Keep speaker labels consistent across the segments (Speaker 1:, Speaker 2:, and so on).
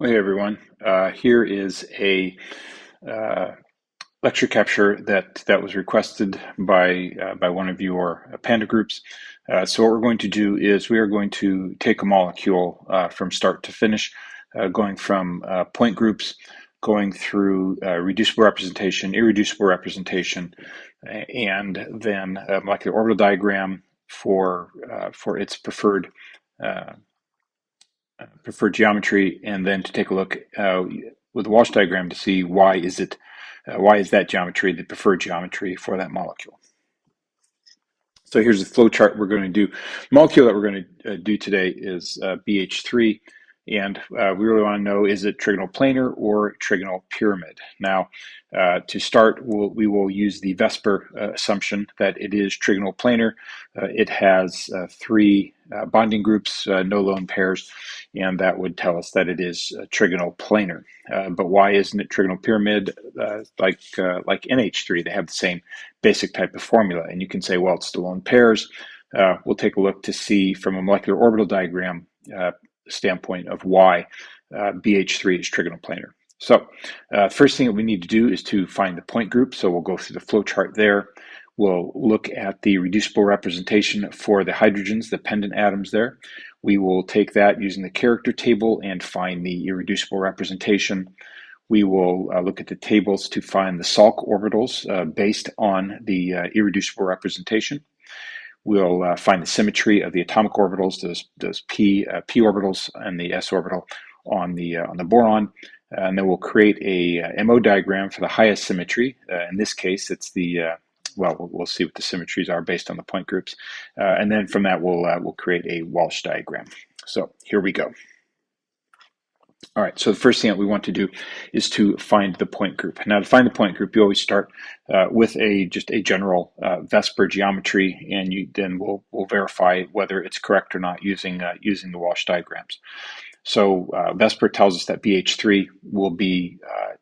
Speaker 1: Hey everyone, here is a lecture capture that was requested by one of your Panda groups. So what we're going to do is we are going to take a molecule from start to finish, going from point groups, going through reducible representation, irreducible representation, and then a molecular orbital diagram for its uh, preferred geometry, and then to take a look with the Walsh diagram to see why is that geometry the preferred geometry for that molecule. So here's the flow chart we're going to do. The molecule that we're going to do today is BH3, and we really want to know, is it trigonal planar or trigonal pyramid? Now, to start, we will use the VSEPR assumption that it is trigonal planar. It has three bonding groups, no lone pairs, and that would tell us that it is trigonal planar. But why isn't it trigonal pyramid? Like NH3, they have the same basic type of formula, and you can say, well, it's the lone pairs. We'll take a look to see from a molecular orbital diagram standpoint of why BH3 is trigonal planar. So first thing that we need to do is to find the point group. So we'll go through the flow chart there. We'll look at the reducible representation for the hydrogens, the pendant atoms there. We will take that using the character table and find the irreducible representation. We will look at the tables to find the SALC orbitals based on the irreducible representation. We'll find the symmetry of the atomic orbitals, those p orbitals and the s orbital on the boron, and then we'll create a MO diagram for the highest symmetry. In this case, it's the we'll see what the symmetries are based on the point groups, and then from that we'll create a Walsh diagram. So here we go. All right, so the first thing that we want to do is to find the point group. Now, to find the point group, you always start with just a general VSEPR geometry, and then we'll verify whether it's correct or not using the Walsh diagrams. So VSEPR tells us that BH3 will be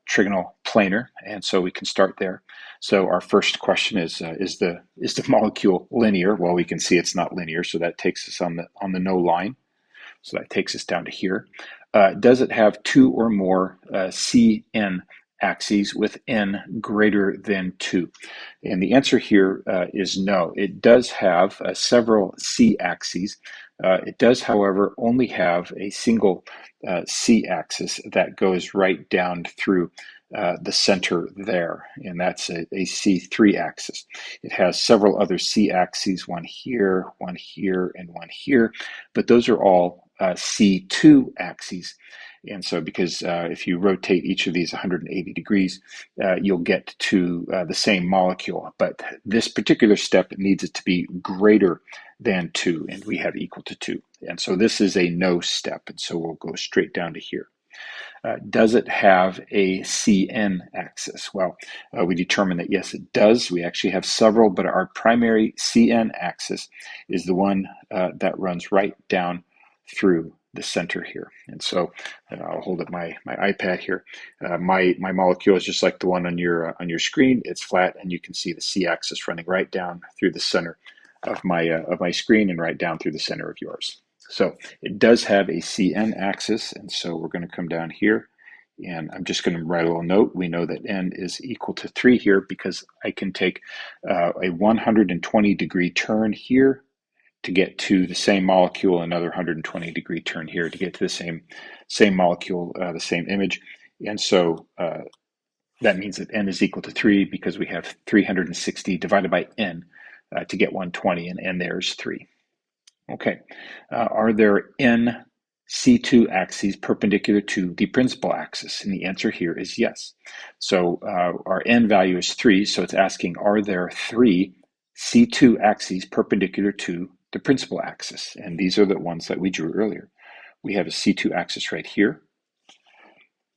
Speaker 1: trigonal planar, and so we can start there. So our first question is the molecule linear? Well, we can see it's not linear, so that takes us on the no line. So that takes us down to here. Does it have two or more CN axes with n greater than 2? And the answer here is no. It does have several C axes. It does, however, only have a single C axis that goes right down through the center there, and that's a C3 axis. It has several other C axes, one here, and one here, but those are all C2 axes. And so because if you rotate each of these 180 degrees, you'll get to the same molecule. But this particular step needs it to be greater than 2, and we have equal to 2. And so this is a no step, and so we'll go straight down to here. Does it have a CN axis? Well, we determined that yes, it does. We actually have several, but our primary CN axis is the one that runs right down through the center here. And so I'll hold up my iPad here. My molecule is just like the one on your screen. It's flat, and you can see the C axis running right down through the center of my screen and right down through the center of yours. So it does have a CN axis, and so we're going to come down here, and I'm just going to write a little note. We know that n is equal to 3 here because I can take a 120 degree turn here to get to the same molecule, another 120 degree turn here to get to the same molecule, the same image. And so that means that n is equal to 3 because we have 360 divided by n to get 120, and n there is 3. Okay, are there n C2 axes perpendicular to the principal axis? And the answer here is yes. So our n value is 3, so it's asking, are there 3 C2 axes perpendicular to the principal axis? And these are the ones that we drew earlier. We have a C2 axis right here.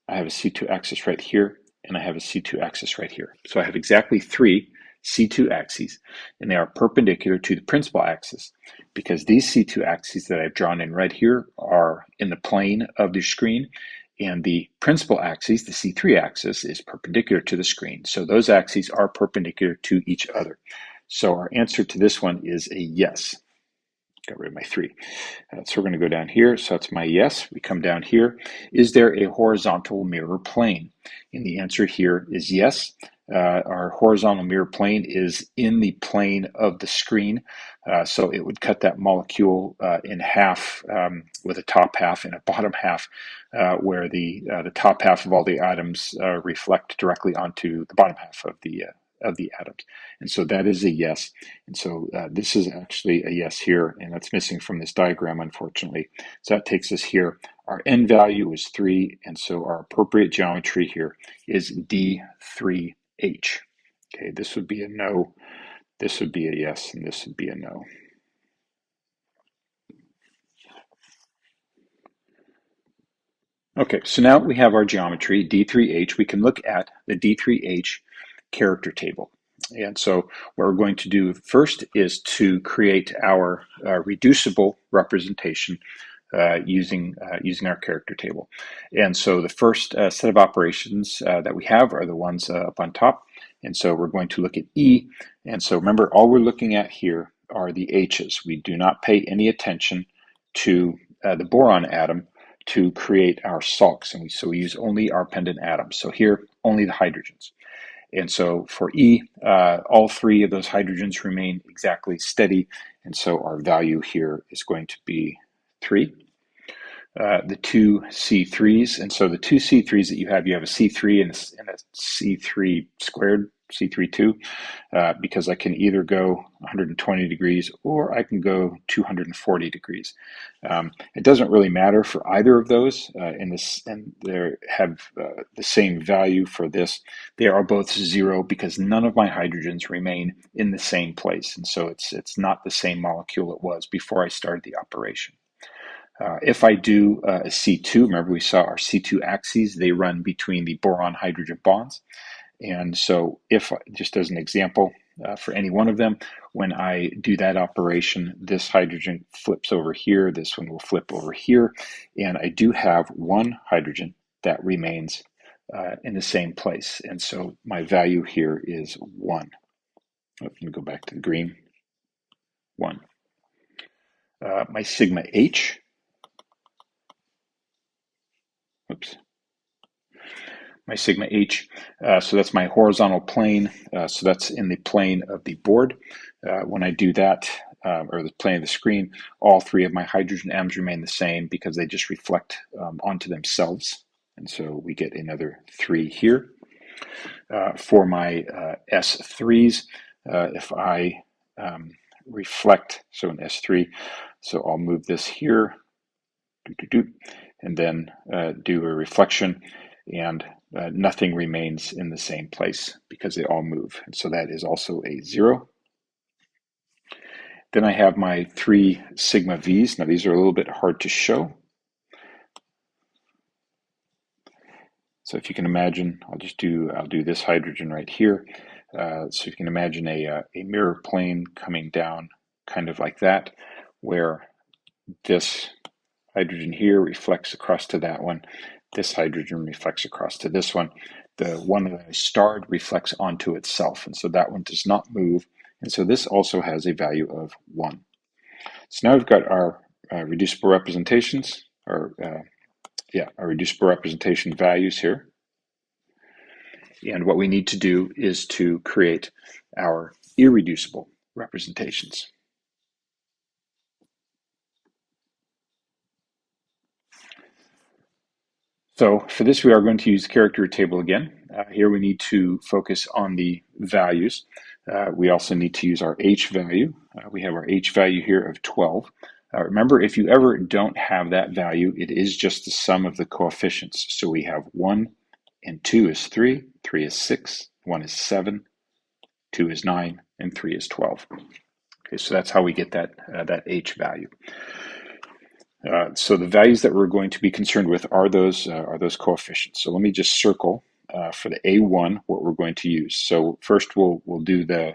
Speaker 1: I have a C2 axis right here, and I have a C2 axis right here. So I have exactly 3 C2 axes, and they are perpendicular to the principal axis because these C2 axes that I've drawn in red here are in the plane of the screen, and the principal axis, the C3 axis, is perpendicular to the screen. So those axes are perpendicular to each other. So our answer to this one is a yes. got rid of my 3. So we're going to go down here. So that's my yes. We come down here. Is there a horizontal mirror plane? And the answer here is yes. Our horizontal mirror plane is in the plane of the screen. So it would cut that molecule in half with a top half and a bottom half, where the top half of all the atoms reflect directly onto the bottom half of the atoms. And so that is a yes. And so this is actually a yes here, and that's missing from this diagram, unfortunately. So that takes us here. Our n value is 3, and so our appropriate geometry here is D3H. Okay, this would be a no, this would be a yes, and this would be a no. Okay, so now we have our geometry, D3H. We can look at the D3H character table. And so what we're going to do first is to create our reducible representation using our character table. And so the first set of operations that we have are the ones up on top. And so we're going to look at E. And so remember, all we're looking at here are the H's. We do not pay any attention to the boron atom to create our SALCs. And so we use only our pendant atoms. So here, only the hydrogens. And so for E, all 3 of those hydrogens remain exactly steady. And so our value here is going to be 3. The 2 C3s, and so the 2 C3s that you have a C3 and a C3 squared, C32, because I can either go 120 degrees or I can go 240 degrees. It doesn't really matter for either of those, and they have the same value for this. They are both 0 because none of my hydrogens remain in the same place, and so it's not the same molecule it was before I started the operation. If I do a C2, remember we saw our C2 axes, they run between the boron-hydrogen bonds. And so if, just as an example, for any one of them, when I do that operation, this hydrogen flips over here, this one will flip over here, and I do have one hydrogen that remains in the same place. And so my value here is 1. Let me go back to the green, 1. My sigma H, oops, my sigma H, so that's my horizontal plane, so that's in the plane of the board. When I do that, or the plane of the screen, all 3 of my hydrogen atoms remain the same because they just reflect onto themselves. And so we get another 3 here. For my S3s, if I reflect, so an S3, so I'll move this here, and then do a reflection, and nothing remains in the same place because they all move. And so that is also a 0. Then I have my 3 sigma V's. Now these are a little bit hard to show. So if you can imagine, I'll do this hydrogen right here. So you can imagine a mirror plane coming down kind of like that, where this hydrogen here reflects across to that one. This hydrogen reflects across to this one. The one that I starred reflects onto itself, and so that one does not move. And so this also has a value of 1. So now we've got our reducible representations, our reducible representation values here. And what we need to do is to create our irreducible representations. So for this, we are going to use the character table again. Here we need to focus on the values. We also need to use our H value. We have our H value here of 12. Remember, if you ever don't have that value, it is just the sum of the coefficients. So we have 1 and 2 is 3, 3 is 6, 1 is 7, 2 is 9, and 3 is 12. Okay, so that's how we get that H value. So the values that we're going to be concerned with are those coefficients. So let me just circle for the A1 what we're going to use. So first we'll do the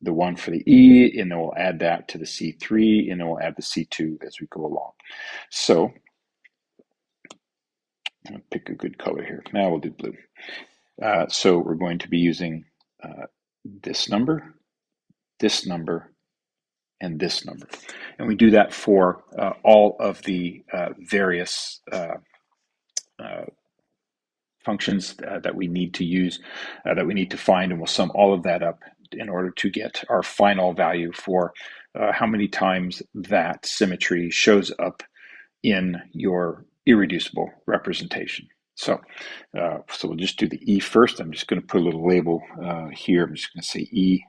Speaker 1: one for the E, and then we'll add that to the C3, and then we'll add the C2 as we go along. So I'll pick a good color here. Now we'll do blue. So we're going to be using this number, and this number. And we do that for all of the various functions that we need to use, that we need to find, and we'll sum all of that up in order to get our final value for how many times that symmetry shows up in your irreducible representation. So we'll just do the E first. I'm just going to put a little label here. I'm just going to say E.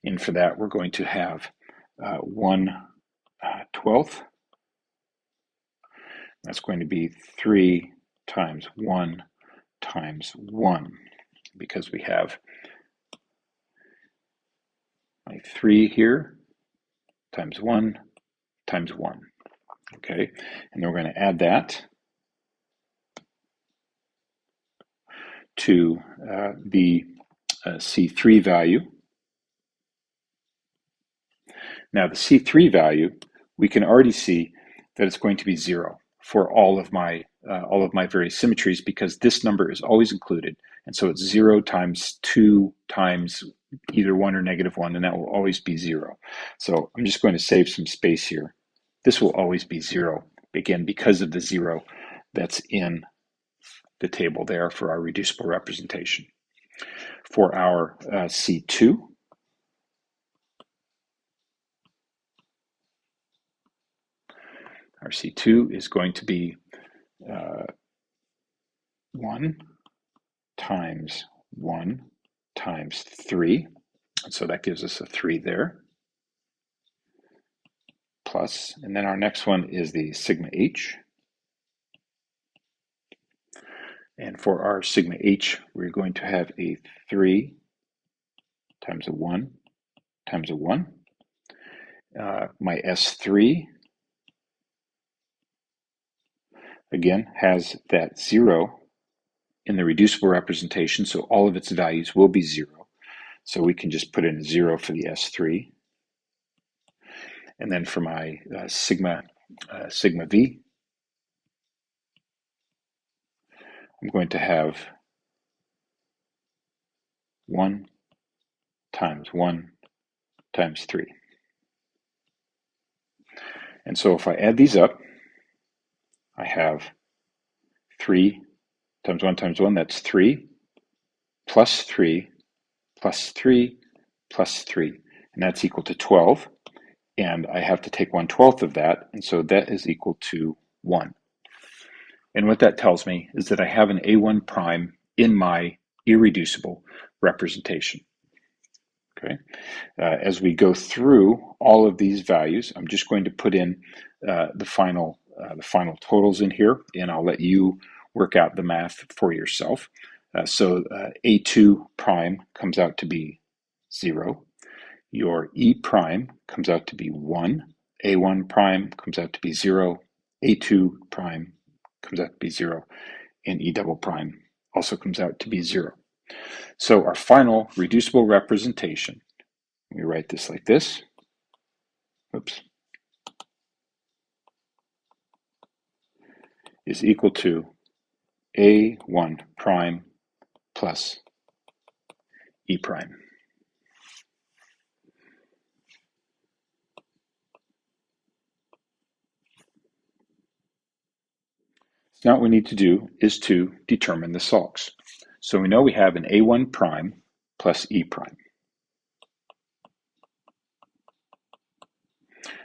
Speaker 1: And for that, we're going to have 1/12. That's going to be 3 times 1 times 1, because we have my 3 here times 1 times 1. Okay, and then we're going to add that to the C3 value. Now the C3 value, we can already see that it's going to be 0 for all of my various symmetries, because this number is always included, and so it's 0 times 2 times either 1 or -1, and that will always be 0. So I'm just going to save some space here. This will always be 0, again, because of the 0 that's in the table there for our reducible representation. For our C2, our C2 is going to be 1 times 1 times 3, and so that gives us a 3 there, plus, and then our next one is the sigma h. And for our sigma h, we're going to have a 3 times a 1 times a 1. My S3, again, has that 0 in the reducible representation, so all of its values will be 0. So we can just put in 0 for the S3. And then for my sigma v, I'm going to have 1 times 1 times 3. And so if I add these up, I have 3 times 1 times 1, that's 3, plus 3, plus 3, plus 3, and that's equal to 12. And I have to take 1/12 of that, and so that is equal to 1. And what that tells me is that I have an A1 prime in my irreducible representation. Okay. As we go through all of these values, I'm just going to put in the final totals in here, and I'll let you work out the math for yourself. So A2 prime comes out to be 0. Your E prime comes out to be 1. A1 prime comes out to be 0. A2 prime comes out to be 0. And E double prime also comes out to be 0. So our final reducible representation, we write this like this. Oops. Is equal to A1 prime plus E prime. Now what we need to do is to determine the SALCs. So we know we have an A1 prime plus E prime.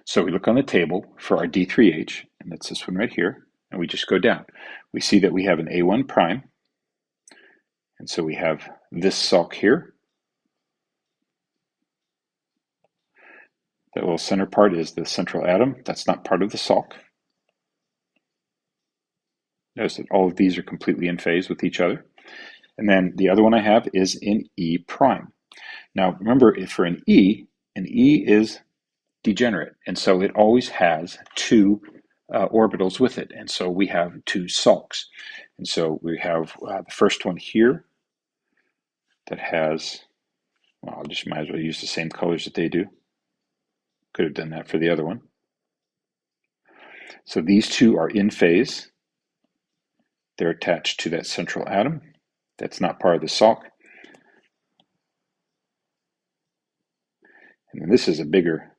Speaker 1: So we look on the table for our D3H, and that's this one right here, and we just go down. We see that we have an A1 prime, and so we have this SALC here. That little center part is the central atom. That's not part of the SALC. Notice that all of these are completely in phase with each other. And then the other one I have is in E prime. Now remember, if for an E is degenerate, and so it always has 2 orbitals with it, and so we have 2 SALCs. And so we have the first one here that has, well, I just might as well use the same colors that they do. Could have done that for the other one. So these 2 are in phase. They're attached to that central atom. That's not part of the SALC. And then this is a bigger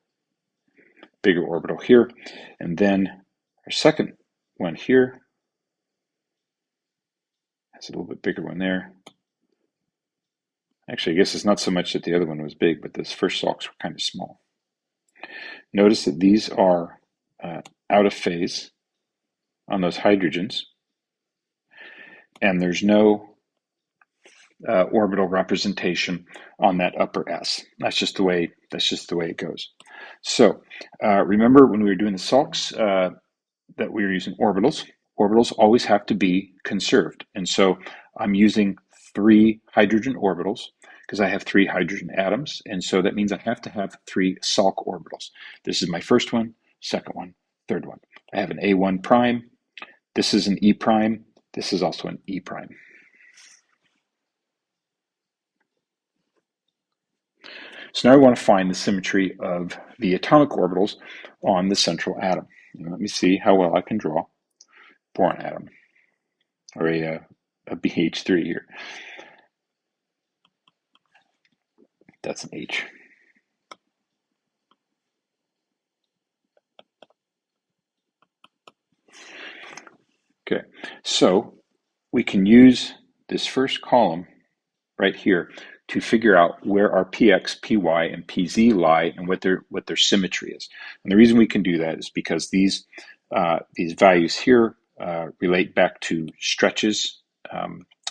Speaker 1: orbital here. And then our second one here has a little bit bigger one there. Actually, I guess it's not so much that the other one was big, but those first SALCs were kind of small. Notice that these are out of phase on those hydrogens, and there's no orbital representation on that upper S. That's just the way it goes. So remember when we were doing the SALCs that we were using orbitals. Orbitals always have to be conserved, and so I'm using 3 hydrogen orbitals because I have 3 hydrogen atoms, and so that means I have to have 3 SALC orbitals. This is my first one, second one, third one. I have an A1 prime. This is an E prime. This is also an E prime. So now I want to find the symmetry of the atomic orbitals on the central atom. And let me see how well I can draw boron atom, or a BH3 here. That's an H. Okay, so we can use this first column right here to figure out where our px, py, and pz lie and what their symmetry is. And the reason we can do that is because these values here relate back to stretches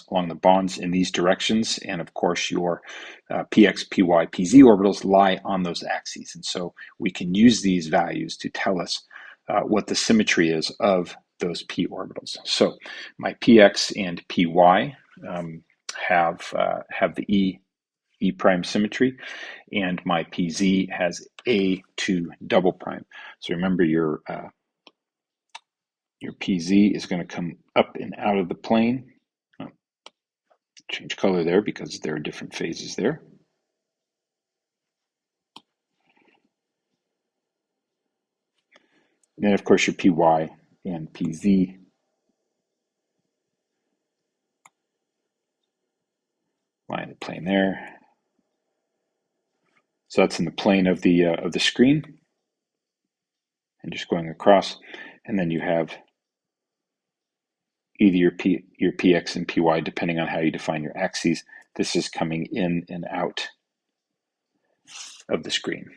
Speaker 1: along the bonds in these directions, and of course your px, py, pz orbitals lie on those axes, and so we can use these values to tell us what the symmetry is of those p orbitals. So my px and py have the E prime symmetry, and my PZ has A2 double prime. So remember your PZ is going to come up and out of the plane. Oh, change color there because there are different phases there. And then of course your PY and PZ lie in the plane there. So that's in the plane of the screen, and just going across, and then you have either your px and py, depending on how you define your axes. This is coming in and out of the screen.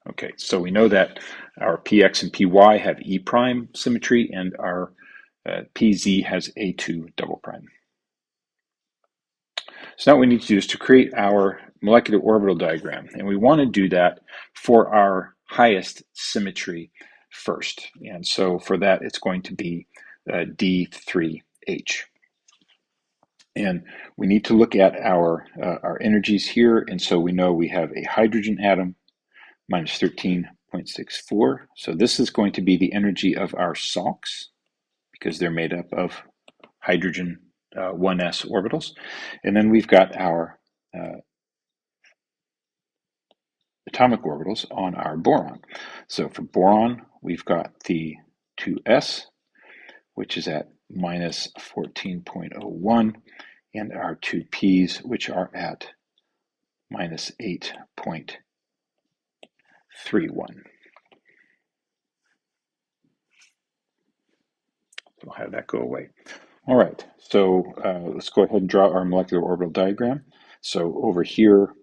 Speaker 1: Okay, so we know that our px and py have E prime symmetry, and our pz has A2 double prime. So now what we need to do is to create our molecular orbital diagram, and we want to do that for our highest symmetry first. And so for that, it's going to be D3H. And we need to look at our energies here, and so we know we have a hydrogen atom, minus 13.64. So this is going to be the energy of our SALCs, because they're made up of hydrogen 1s orbitals. And then we've got our atomic orbitals on our boron. So for boron, we've got the 2s, which is at minus 14.01, and our 2p's, which are at minus 8.31. We'll have that go away. All right, so let's go ahead and draw our molecular orbital diagram. So over here,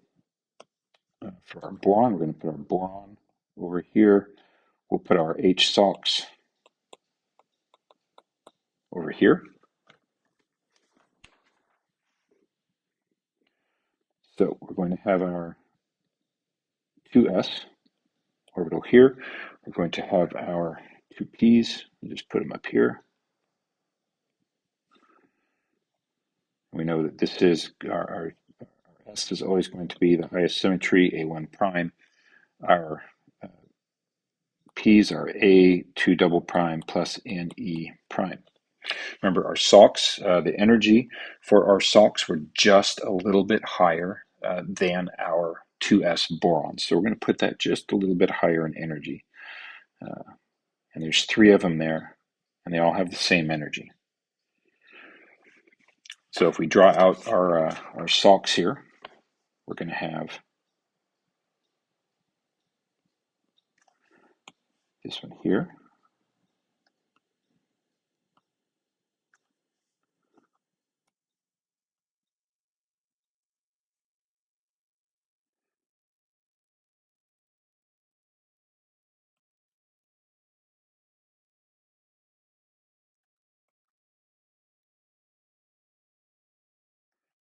Speaker 1: for our boron, we're going to put our boron over here. We'll put our H SALCs over here. So we're going to have our 2s orbital here. We're going to have our 2p's. We'll just put them up here. We know that this is our S is always going to be the highest symmetry, A1 prime. Our P's are A2 double prime plus NE prime. Remember our SALCs, the energy for our SALCs were just a little bit higher than our 2s boron. So we're going to put that just a little bit higher in energy. And there's 3 of them there, and they all have the same energy. So if we draw out our SALCs here, we're going to have this one here.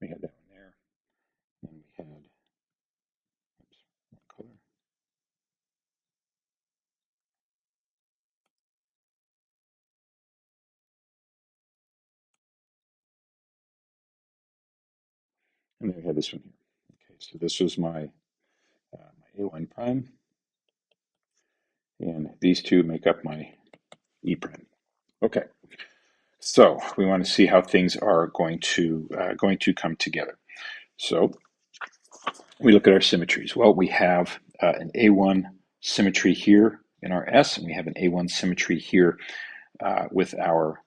Speaker 1: We had that one there. And we had, oops, one color. And then we had this one here. Okay, so this was my A1 prime, and these two make up my E prime. Okay, so we want to see how things are going to come together. So we look at our symmetries. Well, we have an A1 symmetry here in our S, and we have an A1 symmetry here with our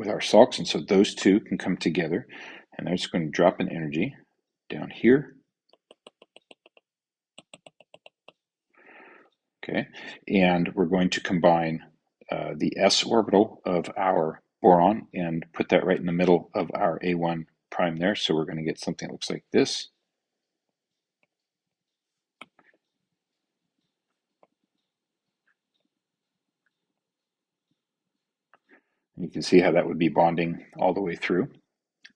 Speaker 1: SALCs, and so those two can come together, and they're just going to drop an energy down here. Okay, and we're going to combine the s orbital of our boron and put that right in the middle of our A1 prime there. So we're going to get something that looks like this. And you can see how that would be bonding all the way through.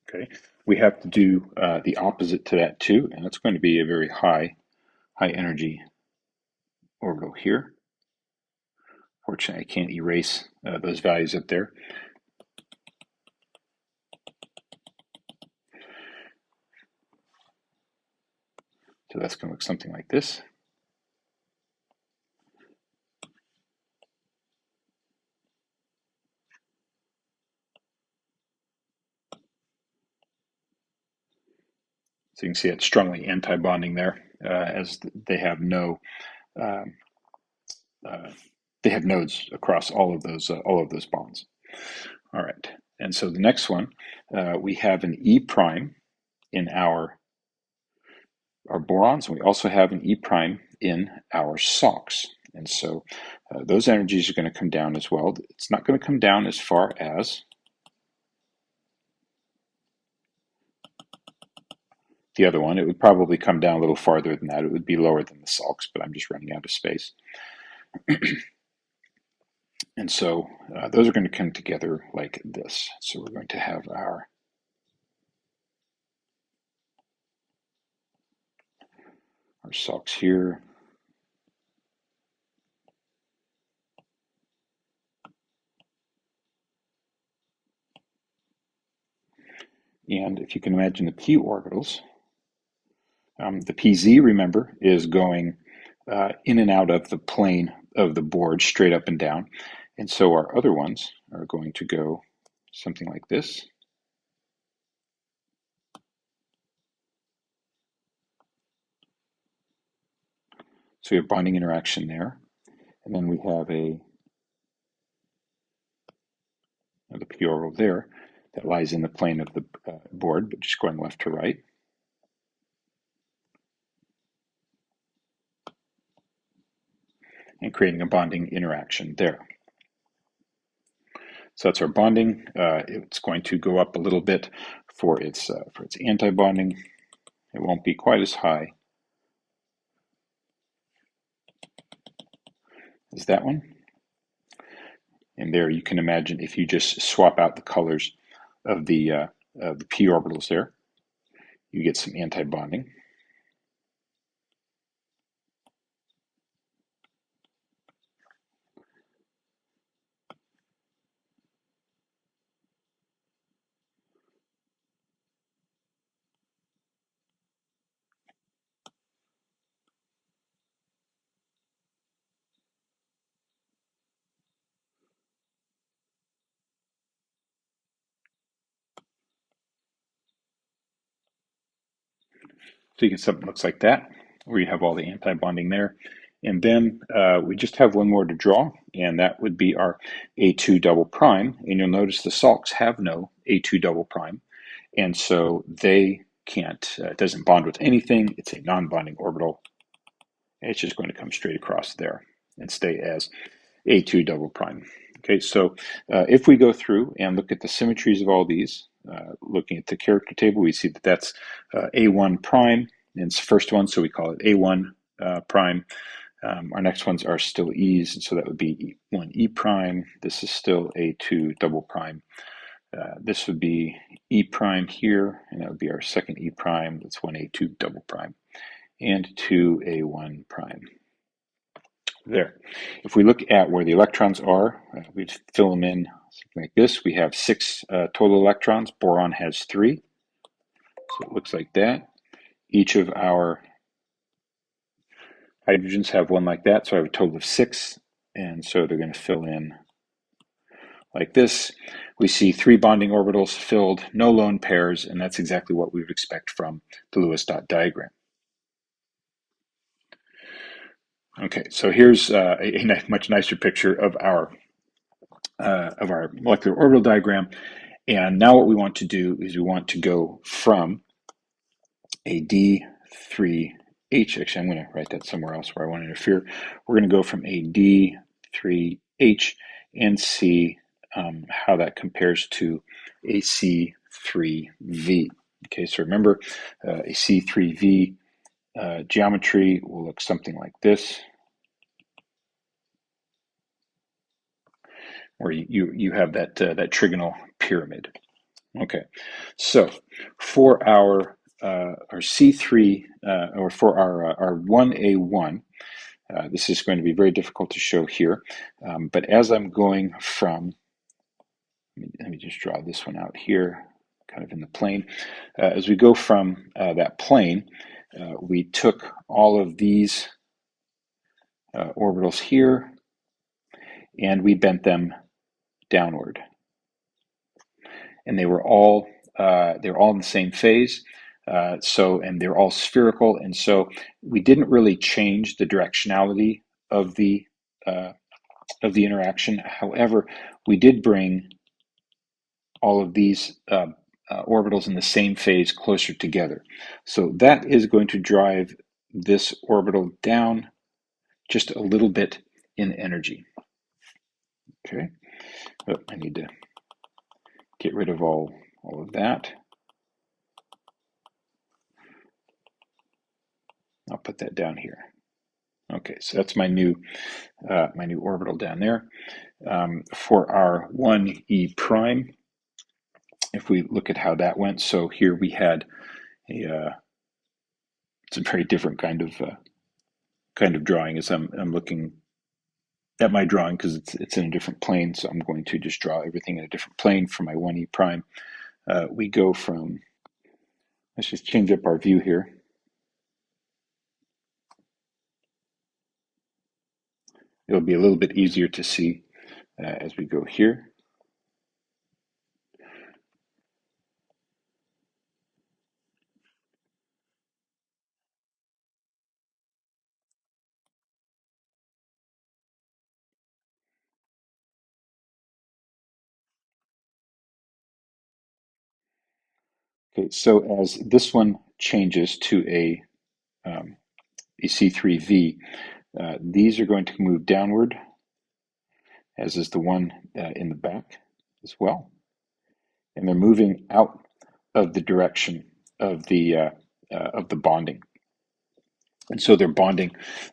Speaker 1: Okay, we have to do the opposite to that too, and it's going to be a very high energy orbital here. Fortunately, I can't erase those values up there. So that's going to look something like this. So you can see it's strongly anti-bonding there, as they have no they have nodes across all of those bonds. All right, and so the next one, we have an E prime in our borons, and we also have an E prime in our SALCs. And so those energies are going to come down as well. It's not going to come down as far as the other one. It would probably come down a little farther than that. It would be lower than the SALCs, but I'm just running out of space. And so those are going to come together like this. So we're going to have our SALCs here. And if you can imagine the p orbitals, the pz, remember, is going in and out of the plane of the board, straight up and down. And so our other ones are going to go something like this. So we have bonding interaction there. And then we have the p orbital there that lies in the plane of the board, but just going left to right. And creating a bonding interaction there. So that's our bonding. It's going to go up a little bit for its anti-bonding. It won't be quite as high as that one. And there you can imagine if you just swap out the colors of the p orbitals there, you get some anti-bonding. So you get something that looks like that, where you have all the anti-bonding there. And then we just have one more to draw, and that would be our A2 double prime. And you'll notice the SALCs have no A2 double prime, and so they can't, it doesn't bond with anything. It's a non-bonding orbital. It's just going to come straight across there. and stay as A2 double prime. Okay, so if we go through and look at the symmetries of all these, looking at the character table, we see that that's A1 prime, and it's the first one, so we call it A1 prime. Our next ones are still E's, and so that would be E1 E prime. This is still A2 double prime. This would be E prime here, and that would be our second E prime. That's 1A2 double prime, and 2A1 prime. There. If we look at where the electrons are, we'd fill them in something like this. We have 6 total electrons. Boron has 3. So it looks like that. Each of our hydrogens have one like that. So I have a total of 6. And so they're going to fill in like this. We see 3 bonding orbitals filled, no lone pairs, and that's exactly what we would expect from the Lewis dot diagram. Okay, so here's a much nicer picture of our molecular orbital diagram. And now what we want to do is we want to go from a D3H, actually I'm going to write that somewhere else where I want to interfere. We're going to go from a D3H and see how that compares to a C3V. Okay, so remember a C3V geometry will look something like this, where you have that trigonal pyramid. Okay, so for our C3 or for our 1A1, this is going to be very difficult to show here, but as I'm going from, let me just draw this one out here, kind of in the plane. As we go from that plane, we took all of these orbitals here, and we bent them downward, and they were all in the same phase. And they're all spherical, and so we didn't really change the directionality of the interaction. However, we did bring all of these orbitals in the same phase closer together. So that is going to drive this orbital down just a little bit in energy. Okay, I need to get rid of all of that. I'll put that down here. Okay, so that's my new orbital down there. For our 1e prime, if we look at how that went, so here we had it's a very different kind of drawing. As I'm looking at my drawing, because it's in a different plane, so I'm going to just draw everything in a different plane for my 1e prime. We go from, let's just change up our view here. It'll be a little bit easier to see as we go here. Okay, so as this one changes to a C3V, these are going to move downward, as is the one in the back as well. And they're moving out of the direction of the bonding. And so their bonding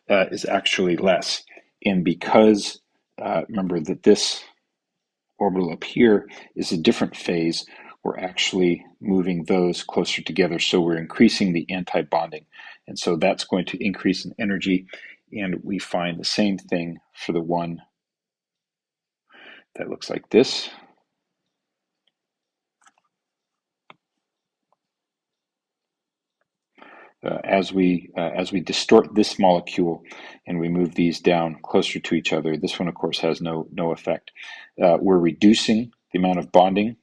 Speaker 1: is actually less. And because, remember that this orbital up here is a different phase, we're actually moving those closer together. So we're increasing the anti-bonding. And so that's going to increase in energy. And we find the same thing for the one that looks like this. As we distort this molecule and we move these down closer to each other, this one of course has no effect. We're reducing the amount of bonding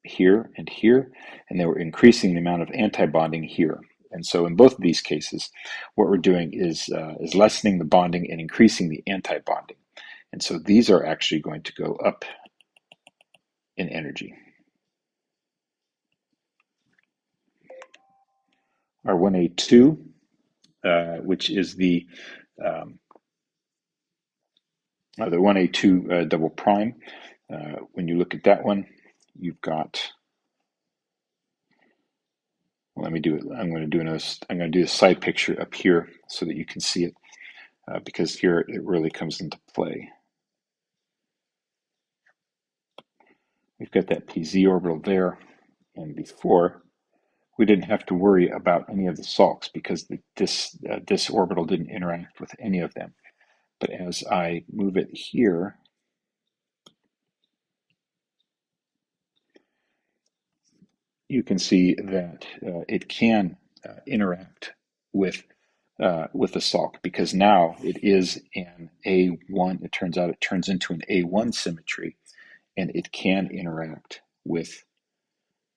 Speaker 1: here, and then we're increasing the amount of anti-bonding here. And so in both of these cases, what we're doing is lessening the bonding and increasing the anti-bonding. And so these are actually going to go up in energy. Our 1A2, which is the the 1A2 double prime. When you look at that one, you've got, well, let me do it. I'm going to do a side picture up here so that you can see it, because here it really comes into play. We've got that PZ orbital there, and before we didn't have to worry about any of the SALCs because this orbital didn't interact with any of them. But as I move it here, you can see that it can interact with the SALC, because now it is an A1. It turns out it turns into an A1 symmetry, and it can interact with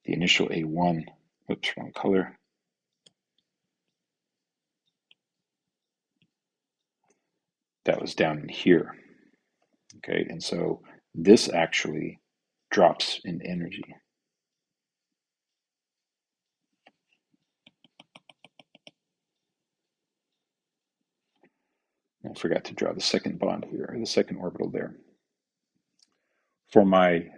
Speaker 1: the initial A1. Oops, wrong color. That was down in here. Okay, and so this actually drops in energy. I forgot to draw the second bond here, or the second orbital there. For my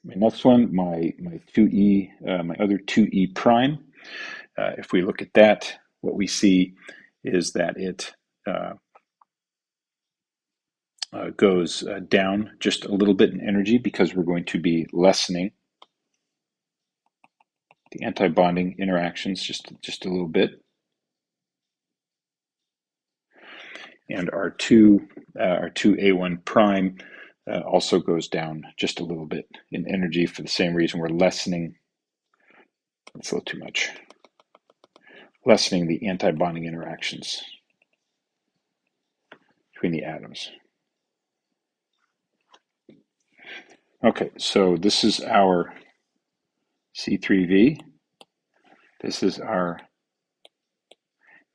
Speaker 1: my next one, my 2e, my other 2e prime. If we look at that, what we see is that it goes down just a little bit in energy, because we're going to be lessening the anti-bonding interactions just a little bit. And our 2A1 prime also goes down just a little bit in energy for the same reason. We're lessening, it's a little too much, lessening the anti-bonding interactions between the atoms. Okay, so this is our C3V. This is our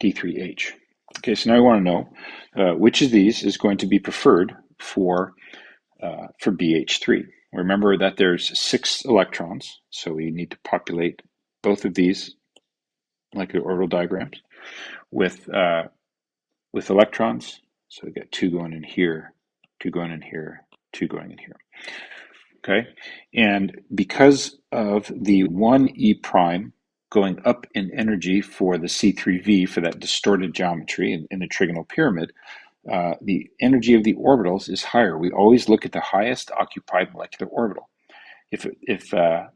Speaker 1: D3H. Okay, so now I want to know which of these is going to be preferred for BH3. Remember that there's 6 electrons, so we need to populate both of these molecular orbital diagrams with electrons. So we got 2 going in here, 2 going in here, 2 going in here. Okay, and because of the 1e prime going up in energy for the C3V, for that distorted geometry in the trigonal pyramid, the energy of the orbitals is higher. We always look at the highest occupied molecular orbital. If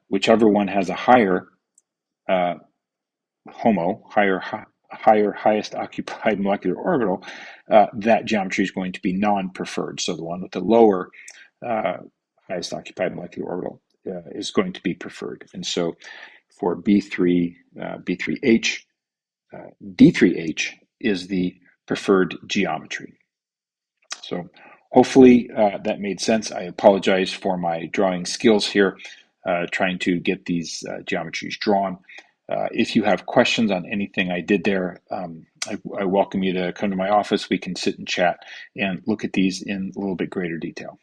Speaker 1: whichever one has a higher highest occupied molecular orbital, that geometry is going to be non-preferred. So the one with the lower highest occupied molecular orbital is going to be preferred. And so for B3H, D3H is the preferred geometry. So hopefully that made sense. I apologize for my drawing skills here, trying to get these geometries drawn. If you have questions on anything I did there, I welcome you to come to my office. We can sit and chat and look at these in a little bit greater detail.